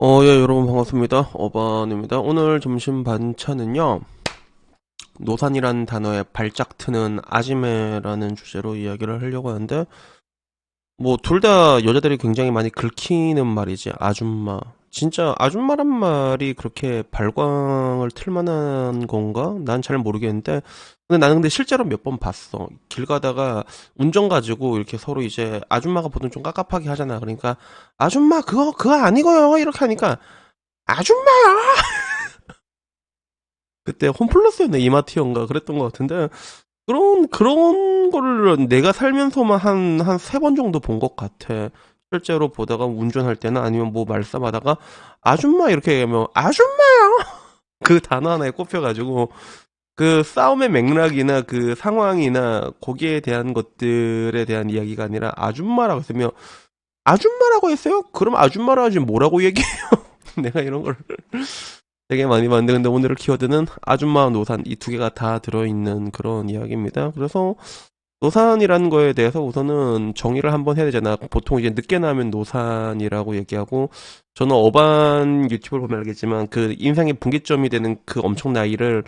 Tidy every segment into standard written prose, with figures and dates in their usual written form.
예, 여러분 반갑습니다. 어반입니다. 오늘 점심 반찬은요, 노산이란 단어에 발작 트는 아지매라는 주제로 이야기를 하려고 하는데, 뭐, 둘 다 여자들이 굉장히 많이 긁히는 말이지, 아줌마. 진짜 아줌마란 말이 그렇게 발광을 틀 만한 건가? 난 잘 모르겠는데, 근데 나는 근데 실제로 몇 번 봤어. 길 가다가 운전 가지고 이렇게 서로 이제 아줌마가 보통 좀 깝깝하게 하잖아. 그러니까, 아줌마, 그거 아니고요. 이렇게 하니까, 아줌마야! 그때 홈플러스였네, 이마티언가 그랬던 것 같은데, 그런 거를 내가 살면서만 한 세 번 정도 본 것 같아. 실제로 보다가 운전할 때나 아니면 뭐 말싸하다가 아줌마 이렇게 얘기하면 아줌마요! 그 단어 하나에 꼽혀가지고 그 싸움의 맥락이나 그 상황이나 거기에 대한 것들에 대한 이야기가 아니라 아줌마라고 했으면 아줌마라고 했어요? 그럼 아줌마라 하지 뭐라고 얘기해요? 내가 이런 걸 되게 많이 봤는데 근데 오늘 키워드는 아줌마 노산 이 두 개가 다 들어있는 그런 이야기입니다. 그래서 노산이라는 거에 대해서 우선은 정의를 한번 해야 되잖아. 보통 이제 늦게 나면 노산이라고 얘기하고 저는 어반 유튜브를 보면 알겠지만 그 인생의 분기점이 되는 그 엄청 나이를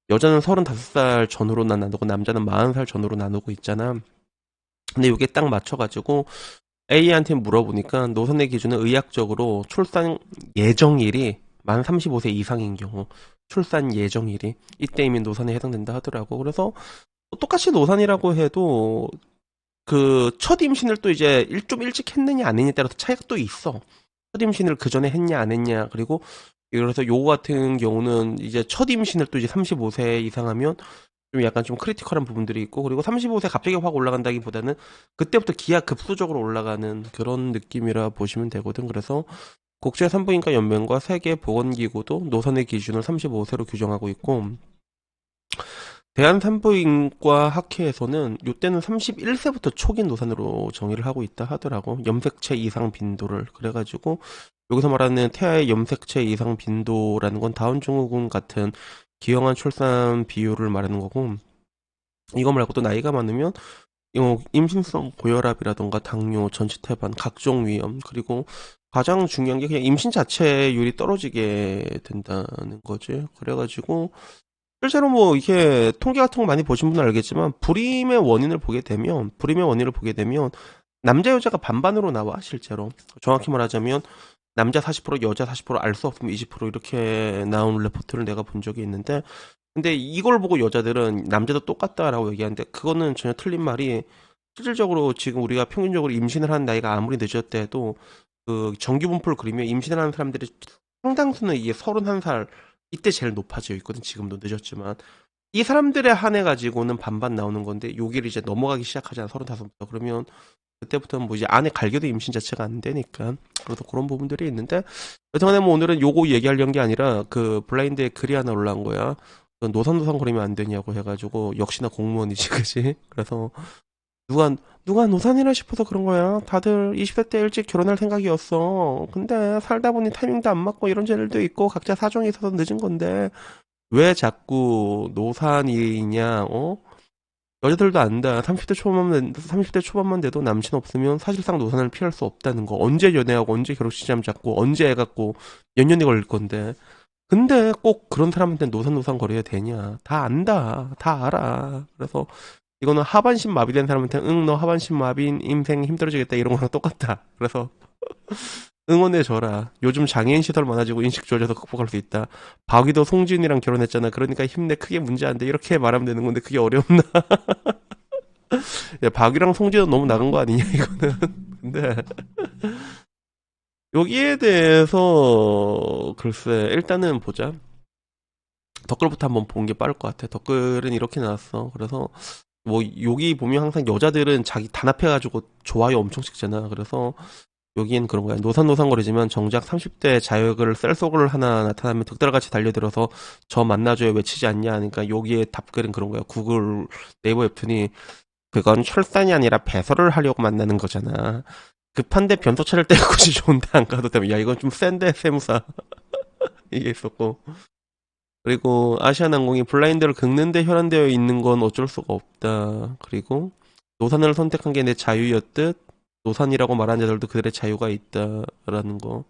여자는 35살 전후로 나누고 남자는 40살 전후로 나누고 있잖아. 근데 이게 딱 맞춰가지고 A한테 물어보니까 노선의 기준은 의학적으로 출산 예정일이 만 35세 이상인 경우 출산 예정일이 이때이면 노산에 해당된다 하더라고. 그래서 똑같이 노산이라고 해도 그 첫 임신을 또 이제 좀 일찍 했느냐 안 했느냐에 따라서 차이가 또 있어. 첫 임신을 그 전에 했냐 안 했냐 그리고 그래서 요거 같은 경우는 이제 첫 임신을 또 이제 35세 이상 하면 좀 약간 좀 크리티컬한 부분들이 있고 그리고 35세 갑자기 확 올라간다기보다는 그때부터 기하급수적으로 올라가는 그런 느낌이라 보시면 되거든. 그래서 국제산부인과 연맹과 세계보건기구도 노선의 기준을 35세로 규정하고 있고 대한산부인과 학회에서는 요때는 31세부터 초기 노산으로 정의를 하고 있다 하더라고. 염색체 이상 빈도를. 그래가지고 여기서 말하는 태아의 염색체 이상 빈도라는 건 다운증후군 같은 기형한 출산 비율을 말하는 거고 이거 말고 또 나이가 많으면 임신성 고혈압이라던가 당뇨, 전치태반, 각종 위험 그리고 가장 중요한 게 그냥 임신 자체율이 떨어지게 된다는 거지. 그래가지고 실제로 뭐 이게 통계 같은 거 많이 보신 분은 알겠지만 불임의 원인을 보게 되면 남자 여자가 반반으로 나와 실제로. 정확히 말하자면 남자 40% 여자 40% 알 수 없으면 20% 이렇게 나온 레포트를 내가 본 적이 있는데 근데 이걸 보고 여자들은 남자도 똑같다라고 얘기하는데 그거는 전혀 틀린 말이 실질적으로 지금 우리가 평균적으로 임신을 하는 나이가 아무리 늦었다 해도 그 정규 분포를 그리면 임신을 하는 사람들이 상당수는 이게 31살 이때 제일 높아져 있거든. 지금도 늦었지만 이 사람들의 한해 가지고는 반반 나오는 건데 여기를 이제 넘어가기 시작하잖아. 35부터 그러면 그때부터는 뭐 이제 안에 갈겨도 임신 자체가 안 되니까 그래서 그런 부분들이 있는데 여튼간에 뭐 오늘은 요거 얘기하려는 게 아니라 그 블라인드에 글이 하나 올라온 거야. 그 노선노선 거리면 안 되냐고 해가지고 역시나 공무원이지 그지? 그래서 누가 누가 노산이라 싶어서 그런 거야. 다들 20대 때 일찍 결혼할 생각이었어. 근데 살다 보니 타이밍도 안 맞고 이런 일도 있고 각자 사정이 있어서 늦은 건데 왜 자꾸 노산이냐? 어? 여자들도 안다. 30대 초반만 돼도 남친 없으면 사실상 노산을 피할 수 없다는 거. 언제 연애하고 언제 결혼식장 잡고 언제 애 갖고 몇 년이 걸릴 건데. 근데 꼭 그런 사람한테 노산 거려야 되냐? 다 안다. 다 알아. 그래서 이거는 하반신 마비된 사람한테 응 너 하반신 마비인 인생 힘들어지겠다 이런 거랑 똑같다. 그래서 응원해줘라. 요즘 장애인 시설 많아지고 인식 좋아져서 극복할 수 있다. 박위도 송지윤이랑 결혼했잖아. 그러니까 힘내 크게 문제 안 돼. 이렇게 말하면 되는 건데 그게 어렵나? 야, 박위랑 송지윤 너무 나간 거 아니냐 이거는. 근데 여기에 대해서 글쎄 일단은 보자. 댓글부터 한번 보는 게 빠를 것 같아. 댓글은 이렇게 나왔어. 그래서 뭐 여기 보면 항상 여자들은 자기 단합해가지고 좋아요 엄청 찍잖아. 그래서 여기엔 그런 거야. 노산노산거리지만 정작 30대 자역을 셀속을 하나 나타나면 득달같이 달려들어서 저 만나줘요 외치지 않냐 하니까 여기에 답글은 그런 거야. 구글 네이버 웹툰이 그건 철산이 아니라 배설을 하려고 만나는 거잖아. 급한데 변소차를 떼고 굳이 좋은데 안 가도 되면 야 이건 좀 센데 세무사 이게 있었고 그리고 아시아나항공이 블라인드를 긁는데 혈안되어 있는 건 어쩔 수가 없다. 그리고 노산을 선택한 게 내 자유였듯 노산이라고 말하는 자들도 그들의 자유가 있다라는 거.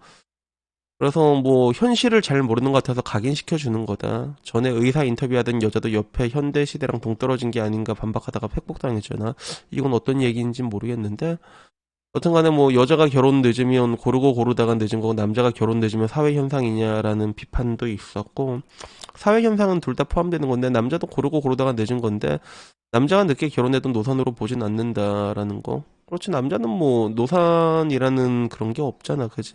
그래서 뭐 현실을 잘 모르는 것 같아서 각인시켜 주는 거다. 전에 의사 인터뷰하던 여자도 옆에 현대 시대랑 동떨어진 게 아닌가 반박하다가 팩복당했잖아. 이건 어떤 얘기인지 모르겠는데 여튼 간에 뭐 여자가 결혼 늦으면 고르고 고르다가 늦은 거고 남자가 결혼 늦으면 사회 현상이냐라는 비판도 있었고 사회 현상은 둘 다 포함되는 건데 남자도 고르고 고르다가 늦은 건데 남자가 늦게 결혼해도 노산으로 보진 않는다라는 거. 그렇지 남자는 뭐 노산이라는 그런 게 없잖아. 그지?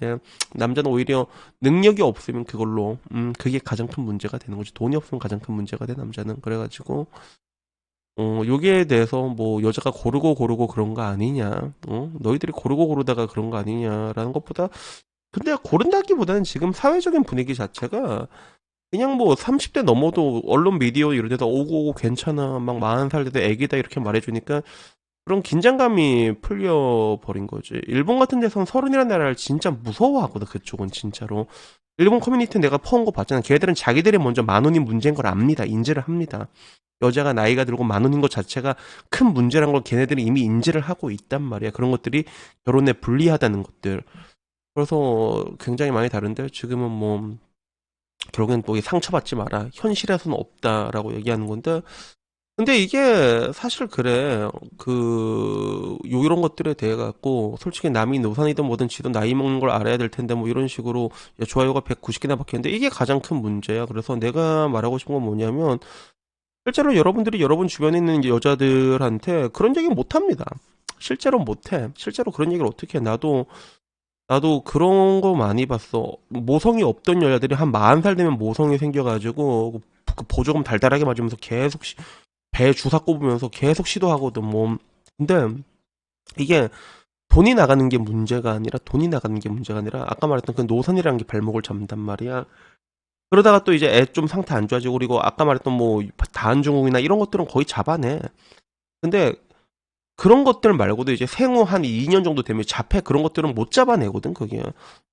남자는 오히려 능력이 없으면 그걸로 그게 가장 큰 문제가 되는 거지. 돈이 없으면 가장 큰 문제가 돼 남자는. 그래가지고 여기에 대해서 뭐 여자가 고르고 고르고 그런 거 아니냐, 너희들이 고르고 고르다가 그런 거 아니냐라는 것보다, 근데 고른다기보다는 지금 사회적인 분위기 자체가 그냥 뭐 30대 넘어도 언론 미디어 이런 데다 오고 오고 괜찮아, 막 40살 돼도 애기다 이렇게 말해주니까 그런 긴장감이 풀려버린 거지. 일본 같은 데서는 서른이라는 나라를 진짜 무서워하거든, 그쪽은 진짜로. 일본 커뮤니티 내가 퍼온 거 봤잖아. 걔들은 자기들이 먼저 만 원인 문제인 걸 압니다. 인지를 합니다. 여자가 나이가 들고 만 원인 것 자체가 큰 문제란 걸 걔네들이 이미 인지를 하고 있단 말이야. 그런 것들이 결혼에 불리하다는 것들. 그래서 굉장히 많이 다른데 지금은 뭐 결국엔 뭐 상처받지 마라. 현실에서는 없다라고 얘기하는 건데 근데 이게 사실 그래. 요런 것들에 대해 갖고 솔직히 남이 노산이든 뭐든 지도 나이 먹는 걸 알아야 될 텐데 뭐 이런 식으로 야, 좋아요가 190개나 박혔는데 이게 가장 큰 문제야. 그래서 내가 말하고 싶은 건 뭐냐면 실제로 여러분들이 여러분 주변에 있는 여자들한테 그런 얘기 못 합니다. 실제로 못 해. 실제로 그런 얘기를 어떻게 해. 나도 그런 거 많이 봤어. 모성이 없던 여자들이 한 40살 되면 모성이 생겨가지고 그 보조금 달달하게 맞으면서 계속 배 주사 꼽으면서 계속 시도하거든 뭐. 근데 이게 돈이 나가는 게 문제가 아니라 아까 말했던 그 노선이라는 게 발목을 잡는단 말이야. 그러다가 또 이제 애 좀 상태 안 좋아지고 그리고 아까 말했던 뭐 다한증후군이나 이런 것들은 거의 잡아내. 근데 그런 것들 말고도 이제 생후 한 2년 정도 되면 자폐 그런 것들은 못 잡아내거든 그게.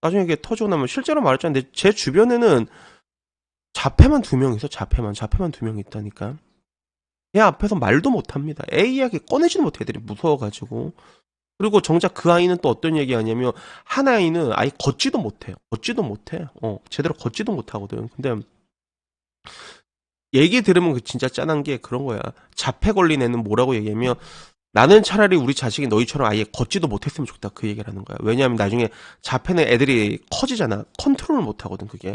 나중에 이게 터지고 나면 실제로 말했잖아. 근데 제 주변에는 자폐만 2명 있어. 자폐만 2명 있다니까. 얘 앞에서 말도 못합니다. 애 이야기 꺼내지도 못해. 애들이 무서워가지고. 그리고 정작 그 아이는 또 어떤 얘기 하냐면 한 아이는 아예 걷지도 못해요. 걷지도 못해. 제대로 걷지도 못하거든. 근데 얘기 들으면 그 진짜 짠한 게 그런 거야. 자폐 걸린 애는 뭐라고 얘기하면 나는 차라리 우리 자식이 너희처럼 아예 걷지도 못했으면 좋겠다. 그 얘기를 하는 거야. 왜냐하면 나중에 자폐는 애들이 커지잖아. 컨트롤을 못하거든 그게.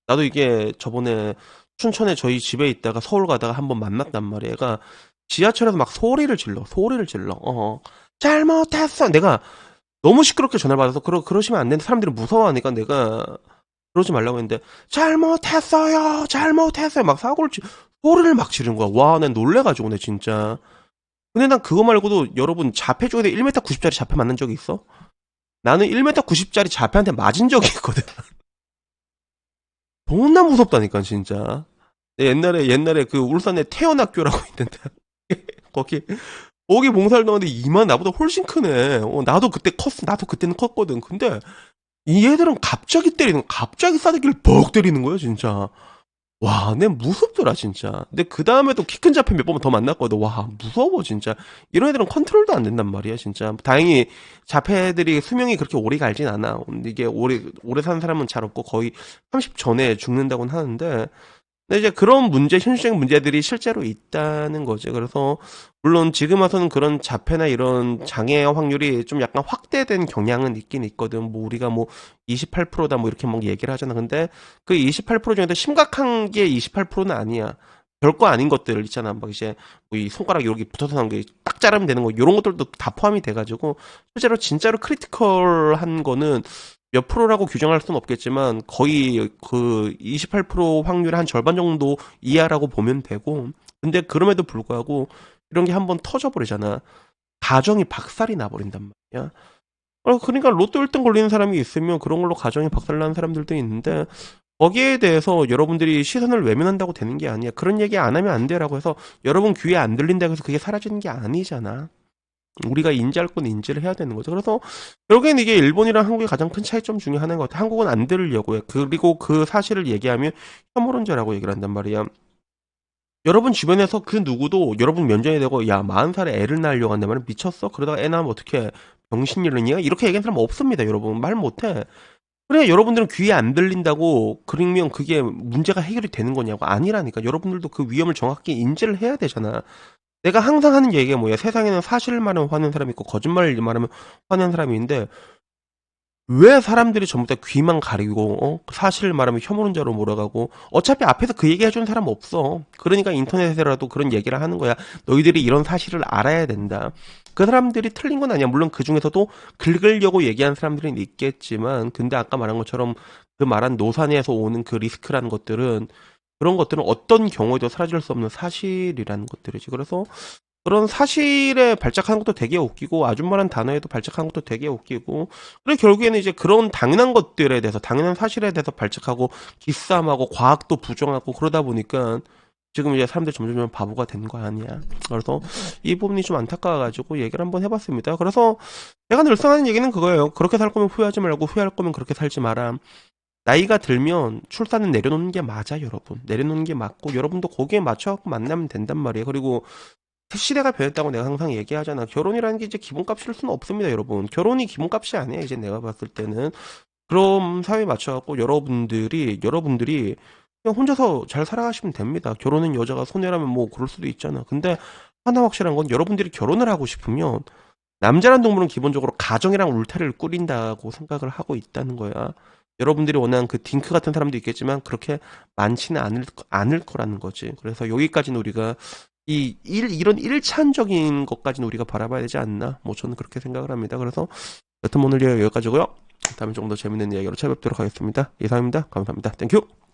나도 이게 저번에 춘천에 저희 집에 있다가 서울 가다가 한번 만났단 말이야. 얘가 지하철에서 막 소리를 질러. 잘못했어. 내가 너무 시끄럽게 전화를 받아서 그러시면 안 되는데 사람들이 무서워하니까 내가 그러지 말라고 했는데 잘못했어요 막 소리를 막 지르는 거야. 와, 난 놀래가지고 내 진짜. 근데 난 그거 말고도 여러분 자폐 중에 1m 90짜리 자폐 맞는 적이 있어? 나는 1m 90짜리 자폐한테 맞은 적이 있거든. 존나 무섭다니까 진짜. 옛날에 그 울산에 태연학교라고 있는데 거기 봉사를 넣었는데 이만 나보다 훨씬 크네. 나도 그때는 컸거든. 근데 이 애들은 갑자기 싸대기를 벅 때리는 거야 진짜. 와, 내 무섭더라 진짜. 근데 그 다음에도 키 큰 자폐 몇 번 더 만났거든. 와, 무서워 진짜. 이런 애들은 컨트롤도 안 된단 말이야 진짜. 다행히 자폐들이 수명이 그렇게 오래 갈진 않아. 이게 오래 사는 사람은 잘 없고 거의 30 전에 죽는다고는 하는데 근데 이제 그런 현실적인 문제들이 실제로 있다는 거지. 그래서, 물론 지금 와서는 그런 자폐나 이런 장애 확률이 좀 약간 확대된 경향은 있긴 있거든. 뭐 우리가 뭐 28%다 뭐 이렇게 막 얘기를 하잖아. 근데 그 28% 중에도 심각한 게 28%는 아니야. 별거 아닌 것들 있잖아. 막 이제 뭐이 손가락 이렇게 붙어서 나온 게 딱 자르면 되는 거 이런 것들도 다 포함이 돼가지고 실제로 진짜로 크리티컬한 거는 몇 프로라고 규정할 수는 없겠지만 거의 그 28% 확률의 한 절반 정도 이하라고 보면 되고 근데 그럼에도 불구하고 이런 게 한번 터져버리잖아. 가정이 박살이 나버린단 말이야. 그러니까 로또 1등 걸리는 사람이 있으면 그런 걸로 가정이 박살나는 사람들도 있는데 거기에 대해서 여러분들이 시선을 외면한다고 되는 게 아니야. 그런 얘기 안 하면 안 돼라고 해서 여러분 귀에 안 들린다고 해서 그게 사라지는 게 아니잖아. 우리가 인지할 건 인지를 해야 되는 거죠. 그래서 결국엔 이게 일본이랑 한국의 가장 큰 차이점 중에 하나인 것 같아. 한국은 안 들으려고 해. 그리고 그 사실을 얘기하면 혐오론자라고 얘기를 한단 말이야. 여러분 주변에서 그 누구도 여러분 면전에 대고 야 40살에 애를 낳으려고 한단 말이야. 미쳤어? 그러다가 애 낳으면 어떻게 해? 병신이라니야? 이렇게 얘기하는 사람 없습니다. 여러분 말 못해. 그래, 여러분들은 귀에 안 들린다고 그러면 그게 문제가 해결이 되는 거냐고. 아니라니까. 여러분들도 그 위험을 정확히 인지를 해야 되잖아. 내가 항상 하는 얘기가 뭐야. 세상에는 사실을 말하면 화내는 사람이 있고 거짓말을 말하면 화내는 사람이 있는데 왜 사람들이 전부 다 귀만 가리고 사실을 말하면 혐오론자로 몰아가고 어차피 앞에서 그 얘기 해주는 사람 없어. 그러니까 인터넷에라도 그런 얘기를 하는 거야. 너희들이 이런 사실을 알아야 된다. 그 사람들이 틀린 건 아니야. 물론 그 중에서도 긁으려고 얘기한 사람들은 있겠지만 근데 아까 말한 것처럼 그 말한 노산에서 오는 그 리스크라는 것들은 그런 것들은 어떤 경우에도 사라질 수 없는 사실이라는 것들이지. 그래서 그런 사실에 발작하는 것도 되게 웃기고 아줌마란 단어에도 발작하는 것도 되게 웃기고 그래 결국에는 이제 그런 당연한 것들에 대해서 당연한 사실에 대해서 발작하고 기싸움하고 과학도 부정하고 그러다 보니까 지금 이제 사람들 점점 바보가 된 거 아니야. 그래서 이 부분이 좀 안타까워가지고 얘기를 한번 해봤습니다. 그래서 제가 늘상 하는 얘기는 그거예요. 그렇게 살 거면 후회하지 말고 후회할 거면 그렇게 살지 마라. 나이가 들면 출산은 내려놓는 게 맞아, 여러분. 내려놓는 게 맞고 여러분도 거기에 맞춰갖고 만나면 된단 말이에요. 그리고 시대가 변했다고 내가 항상 얘기하잖아. 결혼이라는 게 이제 기본값일 수는 없습니다, 여러분. 결혼이 기본값이 아니야, 이제 내가 봤을 때는. 그럼 사회에 맞춰갖고 여러분들이 그냥 혼자서 잘 살아가시면 됩니다. 결혼은 여자가 손해라면 뭐 그럴 수도 있잖아. 근데 하나 확실한 건 여러분들이 결혼을 하고 싶으면 남자란 동물은 기본적으로 가정이랑 울타리를 꾸린다고 생각을 하고 있다는 거야. 여러분들이 원하는 그 딩크 같은 사람도 있겠지만 그렇게 많지는 않을 거라는 거지. 그래서 여기까지는 우리가 이런 일차원적인 것까지는 우리가 바라봐야 되지 않나? 뭐 저는 그렇게 생각을 합니다. 그래서 여튼 오늘 여기까지고요. 다음에 좀 더 재밌는 이야기로 찾아뵙도록 하겠습니다. 이상입니다. 감사합니다. 땡큐!